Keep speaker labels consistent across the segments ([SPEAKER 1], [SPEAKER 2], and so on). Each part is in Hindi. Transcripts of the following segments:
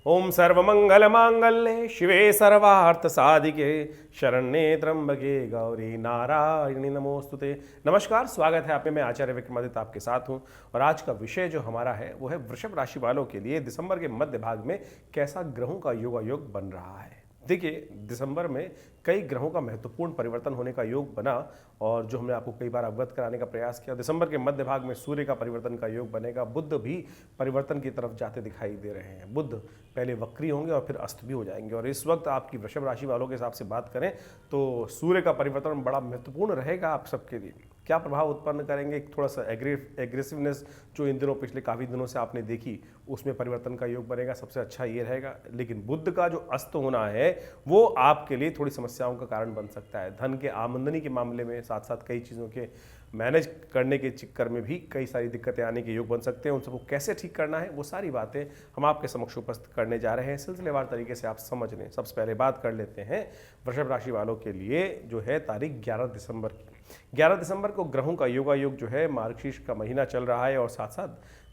[SPEAKER 1] ओम सर्वमंगलमांगल्ये शिवे सर्वार्थसाधिके शरण्ये त्र्यंबके गौरी नारायणी नमोस्तुते। नमस्कार, स्वागत है आप में। मैं आचार्य विक्रमादित्य आपके साथ हूं और आज का विषय जो हमारा है वो है वृषभ राशि वालों के लिए दिसंबर के मध्य भाग में कैसा ग्रहों का योगायोग बन रहा है। देखिए, दिसंबर में कई ग्रहों का महत्वपूर्ण परिवर्तन होने का योग बना और जो हमने आपको कई बार अवगत कराने का प्रयास किया। दिसंबर के मध्य भाग में सूर्य का परिवर्तन का योग बनेगा। बुध भी परिवर्तन की तरफ जाते दिखाई दे रहे हैं। बुध पहले वक्री होंगे और फिर अस्त भी हो जाएंगे। और इस वक्त आपकी वृषभ राशि वालों के हिसाब से बात करें तो सूर्य का परिवर्तन बड़ा महत्वपूर्ण रहेगा आप सबके लिए। क्या प्रभाव उत्पन्न करेंगे, थोड़ा सा एग्रेसिवनेस जो इन दिनों पिछले काफ़ी दिनों से आपने देखी, उसमें परिवर्तन का योग बनेगा। सबसे अच्छा ये रहेगा। लेकिन बुध का जो अस्त होना है वो आपके लिए थोड़ी समस्याओं का कारण बन सकता है। धन के आमदनी के मामले में, साथ साथ कई चीज़ों के मैनेज करने के चक्कर में भी कई सारी दिक्कतें आने के योग बन सकते हैं। उन सबको कैसे ठीक करना है वो सारी बातें हम आपके समक्ष उपस्थित करने जा रहे हैं। सिलसिलेवार तरीके से आप समझ लें। सबसे पहले बात कर लेते हैं वृषभ राशि वालों के लिए जो है तारीख 11 दिसंबर की। 11 दिसंबर को ग्रहों का योगायोग जो है, मार्गशीर्ष का महीना चल रहा है और साथ साथ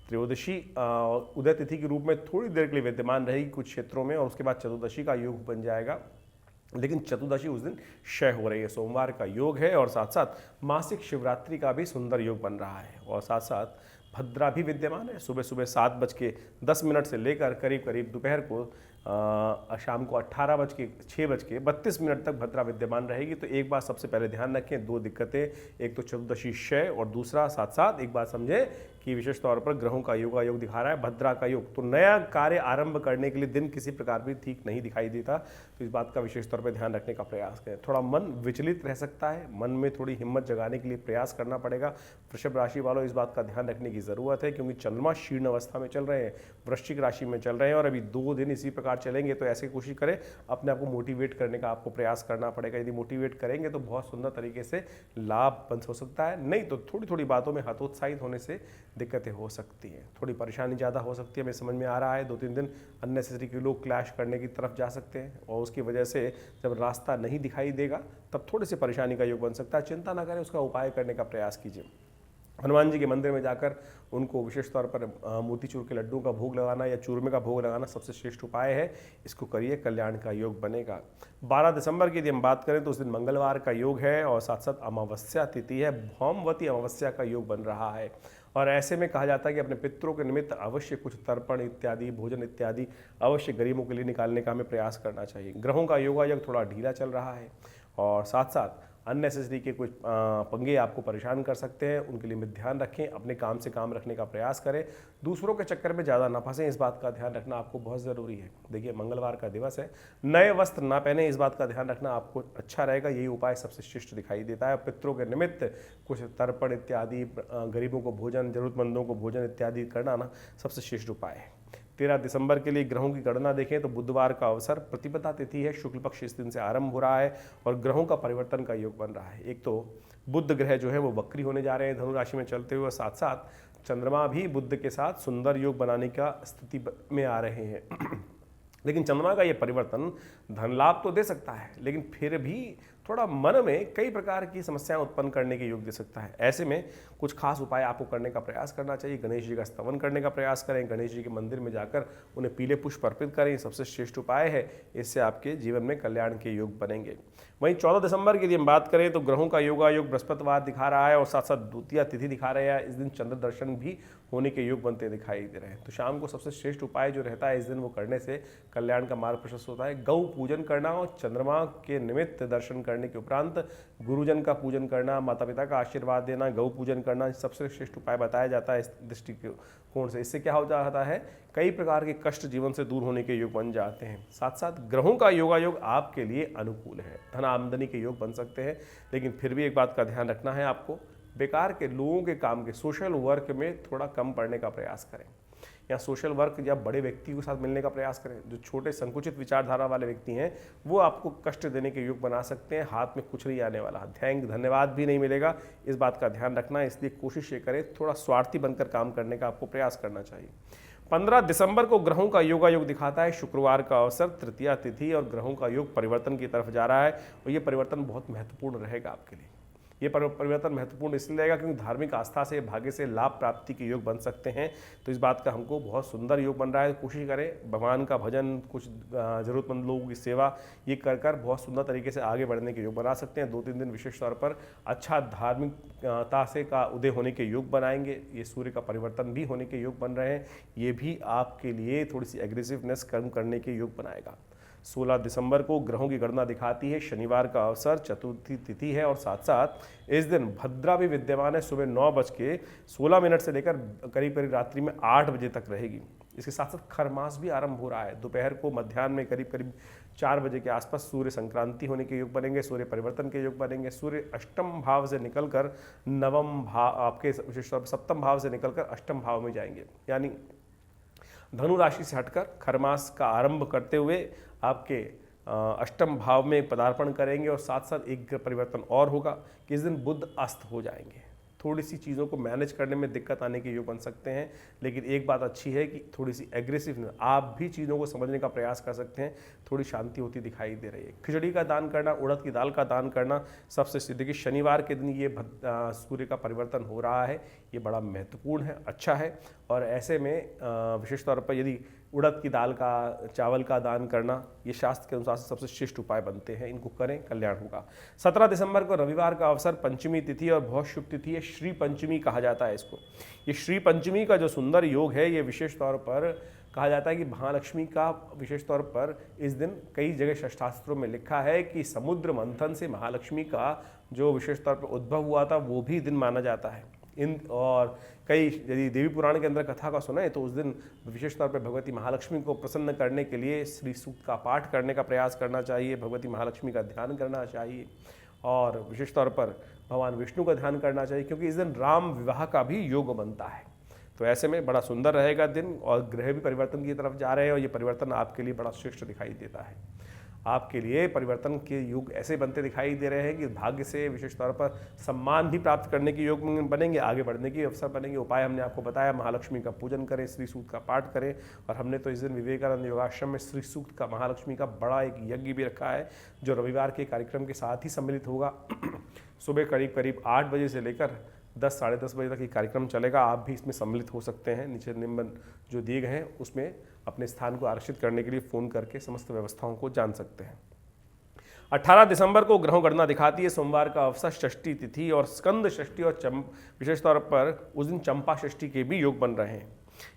[SPEAKER 1] त्रयोदशी उदय तिथि के रूप में थोड़ी देर के लिए विद्यमान रहेगी कुछ क्षेत्रों में और उसके बाद चतुर्दशी का योग बन जाएगा। लेकिन चतुर्दशी उस दिन क्षय हो रही है, सोमवार का योग है और साथ साथ मासिक शिवरात्रि का भी सुंदर योग बन रहा है और साथ साथ भद्रा भी विद्यमान है। सुबह सुबह 7:10 से लेकर करीब करीब दोपहर को शाम को 6:32 तक भद्रा विद्यमान रहेगी। तो एक बात सबसे पहले ध्यान रखें, दो दिक्कतें, एक तो चतुर्दशी क्षय और दूसरा साथ साथ एक बात समझें कि विशेष तौर पर ग्रहों का योगायोग दिखा रहा है भद्रा का योग। तो नया कार्य आरंभ करने के लिए दिन किसी प्रकार भी ठीक नहीं दिखाई देता। तो इस बात का विशेष तौर पर ध्यान रखने का प्रयास करें। थोड़ा मन विचलित रह सकता है, मन में थोड़ी हिम्मत जगाने के लिए प्रयास करना पड़ेगा। वृषभ राशि वालों, इस बात का ध्यान रखने की ज़रूरत है क्योंकि चंद्रमा शीर्ण अवस्था में चल रहे हैं, वृश्चिक राशि में चल रहे हैं और अभी 2 दिन इसी प्रकार चलेंगे। तो ऐसे कोशिश करें, अपने आप को मोटिवेट करने का आपको प्रयास करना पड़ेगा। यदि मोटिवेट करेंगे तो बहुत सुंदर तरीके से लाभ बन हो सकता है, नहीं तो थोड़ी थोड़ी बातों में हतोत्साहित होने से दिक्कतें हो सकती हैं, थोड़ी परेशानी ज़्यादा हो सकती है। हमें समझ में आ रहा है 2-3 दिन अननेसेसरी के लोग क्लैश करने की तरफ जा सकते हैं और उसकी वजह से जब रास्ता नहीं दिखाई देगा तब थोड़ी सी परेशानी का योग बन सकता है। चिंता ना करें, उसका उपाय करने का प्रयास कीजिए। हनुमान जी के मंदिर में जाकर उनको विशेष तौर पर मोतीचूर के लड्डू का भोग लगाना या चूरमे का भोग लगाना सबसे श्रेष्ठ उपाय है। इसको करिए, कल्याण का योग बनेगा। 12 दिसंबर की यदि हम बात करें तो उस दिन मंगलवार का योग है और साथ साथ अमावस्या तिथि है। भौमवती अमावस्या का योग बन रहा है और ऐसे में कहा जाता है कि अपने पितरों के निमित्त अवश्य कुछ तर्पण इत्यादि, भोजन इत्यादि अवश्य गरीबों के लिए निकालने का हमें प्रयास करना चाहिए। ग्रहों का योगायोग थोड़ा ढीला चल रहा है और साथ साथ अननेसेसरी के कुछ पंगे आपको परेशान कर सकते हैं, उनके लिए ध्यान रखें। अपने काम से काम रखने का प्रयास करें, दूसरों के चक्कर में ज़्यादा ना फंसें, इस बात का ध्यान रखना आपको बहुत ज़रूरी है। देखिए, मंगलवार का दिवस है, नए वस्त्र ना पहने, इस बात का ध्यान रखना आपको अच्छा रहेगा। यही उपाय सबसे श्रेष्ठ दिखाई देता है। पितरों के निमित्त कुछ तर्पण इत्यादि, गरीबों को भोजन, जरूरतमंदों को भोजन इत्यादि करना ना सबसे श्रेष्ठ उपाय है। 13 दिसंबर के लिए ग्रहों की गणना देखें तो बुधवार का अवसर, प्रतिपदा तिथि है, शुक्ल पक्ष इस दिन से आरंभ हो रहा है और ग्रहों का परिवर्तन का योग बन रहा है। एक तो बुध ग्रह जो है वो वक्री होने जा रहे हैं धनु राशि में चलते हुए, साथ साथ चंद्रमा भी बुध के साथ सुंदर योग बनाने का स्थिति में आ रहे हैं। लेकिन चंद्रमा का ये परिवर्तन धन लाभ तो दे सकता है, लेकिन फिर भी थोड़ा मन में कई प्रकार की समस्याएं उत्पन्न करने के योग दे सकता है। ऐसे में कुछ खास उपाय आपको करने का प्रयास करना चाहिए। गणेश जी का स्तवन करने का प्रयास करें, गणेश जी के मंदिर में जाकर उन्हें पीले पुष्प अर्पित करें, सबसे श्रेष्ठ उपाय है। इससे आपके जीवन में कल्याण के योग बनेंगे। वहीं 14 दिसंबर की यदि हम बात करें तो ग्रहों का योगायोग बृहस्पतिवार दिखा रहा है और साथ साथ द्वितीया तिथि दिखा रहे हैं। इस दिन चंद्र दर्शन भी होने के योग बनते दिखाई दे रहे हैं। तो शाम को सबसे श्रेष्ठ उपाय जो रहता है इस दिन, वो करने से कल्याण का मार्ग प्रशस्त होता है। गौ पूजन करना और चंद्रमा के निमित्त दर्शन करने के उपरांत गुरुजन का पूजन करना, माता पिता का आशीर्वाद देना, गौ पूजन करना सबसे श्रेष्ठ उपाय बताया जाता है इस दृष्टिकोण से। इससे क्या हो जाता है, कई प्रकार के कष्ट जीवन से दूर होने के योग बन जाते हैं। साथ साथ ग्रहों का योगायोग आपके लिए अनुकूल है, धन आमदनी के योग बन सकते हैं। लेकिन फिर भी एक बात का ध्यान रखना है आपको, बेकार के लोगों के काम के सोशल वर्क में थोड़ा कम पड़ने का प्रयास करें या सोशल वर्क या बड़े व्यक्ति के साथ मिलने का प्रयास करें। जो छोटे संकुचित विचारधारा वाले व्यक्ति हैं वो आपको कष्ट देने के योग बना सकते हैं। हाथ में कुछ नहीं आने वाला, धन्यवाद भी नहीं मिलेगा, इस बात का ध्यान रखना। इसलिए कोशिश ये करें, थोड़ा स्वार्थी बनकर काम करने का आपको प्रयास करना चाहिए। 15 दिसंबर को ग्रहों का योगायोग दिखाता है। शुक्रवार का अवसर, तृतीया तिथि और ग्रहों का योग परिवर्तन की तरफ जा रहा है और ये परिवर्तन बहुत महत्वपूर्ण रहेगा आपके लिए। ये परिवर्तन महत्वपूर्ण इसलिए रहेगा क्योंकि धार्मिक आस्था से, भाग्य से लाभ प्राप्ति के योग बन सकते हैं। तो इस बात का हमको बहुत सुंदर योग बन रहा है। कोशिश करें भगवान का भजन, कुछ ज़रूरतमंद लोगों की सेवा, ये कर कर बहुत सुंदर तरीके से आगे बढ़ने के योग बना सकते हैं। 2-3 दिन विशेष तौर पर अच्छा धार्मिकता से का उदय होने के योग बनाएंगे। ये सूर्य का परिवर्तन भी होने के योग बन रहे हैं, ये भी आपके लिए थोड़ी सी एग्रेसिवनेस कम करने के योग बनाएगा। 16 दिसंबर को ग्रहों की गणना दिखाती है, शनिवार का अवसर, चतुर्थी तिथि है और साथ साथ इस दिन भद्रा भी विद्यमान है। सुबह 9:16 से लेकर करीब करीब रात्रि में 8 बजे तक रहेगी। इसके साथ साथ खरमास भी आरंभ हो रहा है। दोपहर को मध्याह्न में करीब करीब 4 बजे के आसपास सूर्य संक्रांति होने के योग बनेंगे, सूर्य परिवर्तन के योग बनेंगे। सूर्य अष्टम भाव से निकलकर नवम भाव, आपके विशेष तौर पर सप्तम भाव से निकलकर अष्टम भाव में जाएंगे, यानी धनु राशि से हटकर खरमास का आरंभ करते हुए आपके अष्टम भाव में पदार्पण करेंगे। और साथ साथ एक परिवर्तन और होगा कि इस दिन बुध अस्त हो जाएंगे। थोड़ी सी चीज़ों को मैनेज करने में दिक्कत आने के योग बन सकते हैं, लेकिन एक बात अच्छी है कि थोड़ी सी एग्रेसिव आप भी चीज़ों को समझने का प्रयास कर सकते हैं। थोड़ी शांति होती दिखाई दे रही है। खिचड़ी का दान करना, उड़द की दाल का दान करना सबसे सिद्ध। देखिए शनिवार के दिन ये सूर्य का परिवर्तन हो रहा है, ये बड़ा महत्वपूर्ण है, अच्छा है। और ऐसे में विशेष तौर पर यदि उड़द की दाल का, चावल का दान करना, ये शास्त्र के अनुसार सबसे श्रेष्ठ उपाय बनते हैं। इनको करें, कल्याण होगा। 17 दिसंबर को रविवार का अवसर, पंचमी तिथि और बहुत शुभ तिथि है। श्री पंचमी कहा जाता है इसको। ये श्री पंचमी का जो सुंदर योग है, ये विशेष तौर पर कहा जाता है कि महालक्ष्मी का विशेष तौर पर इस दिन कई जगह शास्त्रों में लिखा है कि समुद्र मंथन से महालक्ष्मी का जो विशेष तौर पर उद्भव हुआ था वो भी दिन माना जाता है। और कई यदि देवी पुराण के अंदर कथा का सुना है तो उस दिन विशेष तौर पर भगवती महालक्ष्मी को प्रसन्न करने के लिए श्री सूक्त का पाठ करने का प्रयास करना चाहिए, भगवती महालक्ष्मी का ध्यान करना चाहिए और विशेष तौर पर भगवान विष्णु का ध्यान करना चाहिए, क्योंकि इस दिन राम विवाह का भी योग बनता है। तो ऐसे में बड़ा सुंदर रहेगा दिन, और ग्रह भी परिवर्तन की तरफ जा रहे हैं और ये परिवर्तन आपके लिए बड़ा श्रेष्ठ दिखाई देता है। आपके लिए परिवर्तन के योग ऐसे बनते दिखाई दे रहे हैं कि भाग्य से विशेष तौर पर सम्मान भी प्राप्त करने के योग बनेंगे, आगे बढ़ने के अवसर बनेंगे। उपाय हमने आपको बताया, महालक्ष्मी का पूजन करें, श्री सूक्त का पाठ करें। और हमने तो इस दिन विवेकानंद योगाश्रम में श्री सूक्त का, महालक्ष्मी का बड़ा एक यज्ञ भी रखा है, जो रविवार के कार्यक्रम के साथ ही सम्मिलित होगा। सुबह करीब करीब 8 बजे से लेकर 10, साढ़े 10 बजे तक ये कार्यक्रम चलेगा। आप भी इसमें सम्मिलित हो सकते हैं। नीचे निम्न जो दिए गए हैं उसमें अपने स्थान को आरक्षित करने के लिए फ़ोन करके समस्त व्यवस्थाओं को जान सकते हैं। 18 दिसंबर को ग्रहों गणना दिखाती है, सोमवार का अवसर, षष्ठी तिथि और स्कंद षष्ठी और विशेष तौर पर उस दिन चंपा षष्ठी के भी योग बन रहे हैं।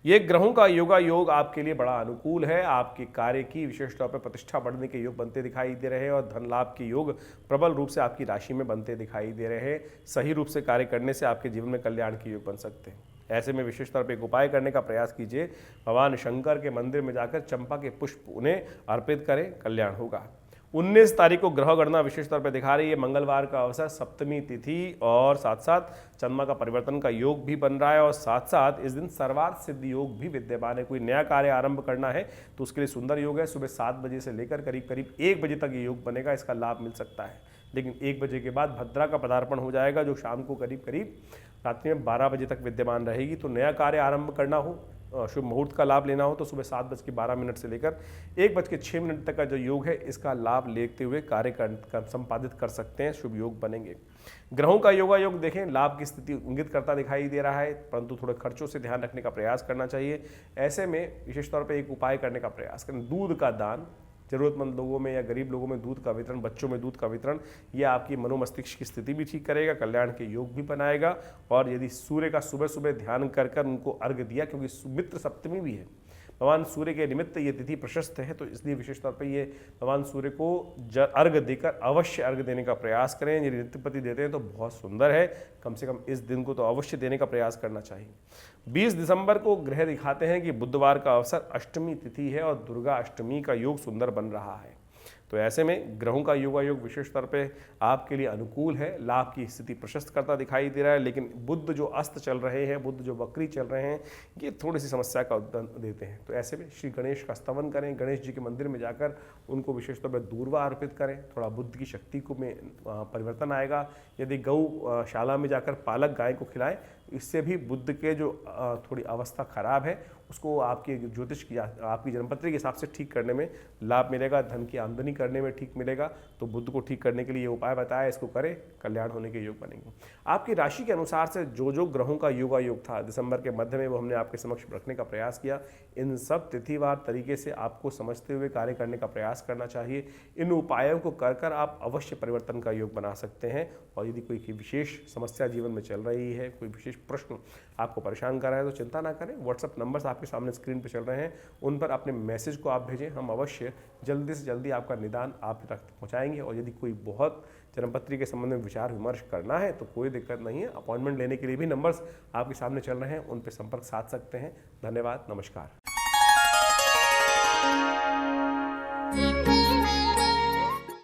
[SPEAKER 1] ये ग्रहों का योगा योग आपके लिए बड़ा अनुकूल है। आपके कार्य की विशेष तौर पर प्रतिष्ठा बढ़ने के योग बनते दिखाई दे रहे हैं और धन लाभ के योग प्रबल रूप से आपकी राशि में बनते दिखाई दे रहे हैं। सही रूप से कार्य करने से आपके जीवन में कल्याण के योग बन सकते हैं। ऐसे में विशेष तौर पर एक उपाय करने का प्रयास कीजिए। भगवान शंकर के मंदिर में जाकर चंपा के पुष्प उन्हें अर्पित करें, कल्याण होगा। 19 तारीख को ग्रह गणना विशेष तौर पर दिखा रही है, मंगलवार का अवसर, सप्तमी तिथि और साथ साथ चंद्रमा का परिवर्तन का योग भी बन रहा है। और साथ साथ इस दिन सर्वार्थ सिद्धि योग भी विद्यमान है। कोई नया कार्य आरंभ करना है तो उसके लिए सुंदर योग है। सुबह 7 बजे से लेकर करीब करीब 1 बजे तक ये योग बनेगा, इसका लाभ मिल सकता है। लेकिन 1 बजे के बाद भद्रा का पदार्पण हो जाएगा, जो शाम को करीब करीब रात्रि में 12 बजे तक विद्यमान रहेगी। तो नया कार्य आरंभ करना हो, शुभ मुहूर्त का लाभ लेना हो तो सुबह 7:12 से लेकर 1:06 तक का जो योग है, इसका लाभ लेते हुए कार्य संपादित कर सकते हैं। शुभ योग बनेंगे। ग्रहों का योगा योग देखें, लाभ की स्थिति इंगित करता दिखाई दे रहा है, परंतु थोड़े खर्चों से ध्यान रखने का प्रयास करना चाहिए। ऐसे में विशेष तौर पर एक उपाय करने का प्रयास करें, दूध का दान। जरूरतमंद लोगों में या गरीब लोगों में दूध का वितरण, बच्चों में दूध का वितरण, यह आपकी मनोमस्तिष्क की स्थिति भी ठीक करेगा, कल्याण के योग भी बनाएगा। और यदि सूर्य का सुबह सुबह ध्यान कर कर उनको अर्घ्य दिया, क्योंकि मित्र सप्तमी भी है, भगवान सूर्य के निमित्त ये तिथि प्रशस्त है, तो इसलिए विशेष तौर पर ये भगवान सूर्य को अर्घ्य देकर अवश्य अर्घ्य देने का प्रयास करें। यदि नित्यपति देते हैं तो बहुत सुंदर है, कम से कम इस दिन को तो अवश्य देने का प्रयास करना चाहिए। 20 दिसंबर को ग्रह दिखाते हैं कि बुधवार का अवसर, अष्टमी तिथि है और दुर्गा अष्टमी का योग सुंदर बन रहा है। तो ऐसे में ग्रहों का योगा योग विशेष तौर पे आपके लिए अनुकूल है, लाभ की स्थिति प्रशस्त करता दिखाई दे रहा है। लेकिन बुध जो अस्त चल रहे हैं, बुध जो वक्री चल रहे हैं, ये थोड़ी सी समस्या का उद्दन देते हैं। तो ऐसे में श्री गणेश का स्तवन करें, गणेश जी के मंदिर में जाकर उनको विशेष तौर पर दूर्वा अर्पित करें, थोड़ा बुद्ध की शक्ति को में परिवर्तन आएगा। यदि गौशाला में जाकर पालक गाय को खिलाएं, इससे भी बुद्ध के जो थोड़ी अवस्था खराब है उसको आपके ज्योतिष की आपकी जन्मपत्री के हिसाब से ठीक करने में लाभ मिलेगा, धन की आमदनी करने में ठीक मिलेगा। तो बुध को ठीक करने के लिए ये उपाय बताया, इसको करें, कल्याण होने के योग बनेंगे। आपकी राशि के अनुसार से जो जो ग्रहों का योगायोग था दिसंबर के मध्य में, वो हमने आपके समक्ष रखने का प्रयास किया। इन सब तिथिवार तरीके से आपको समझते हुए कार्य करने का प्रयास करना चाहिए। इन उपायों को कर कर आप अवश्य परिवर्तन का योग बना सकते हैं। और यदि कोई विशेष समस्या जीवन में चल रही है, कोई विशेष प्रश्न आपको परेशान कर रहा है, तो चिंता ना करें। व्हाट्सएप नंबर्स आपके सामने स्क्रीन पर चल रहे हैं, उन पर अपने मैसेज को आप भेजें। हम अवश्य जल्दी से जल्दी आपका निदान आप तक पहुँचाएंगे। और यदि कोई बहुत जन्मपत्री के संबंध में विचार विमर्श करना है तो कोई दिक्कत नहीं है। अपॉइंटमेंट लेने के लिए भी नंबर्स आपके सामने चल रहे हैं, उन पर संपर्क साध सकते हैं। धन्यवाद, नमस्कार।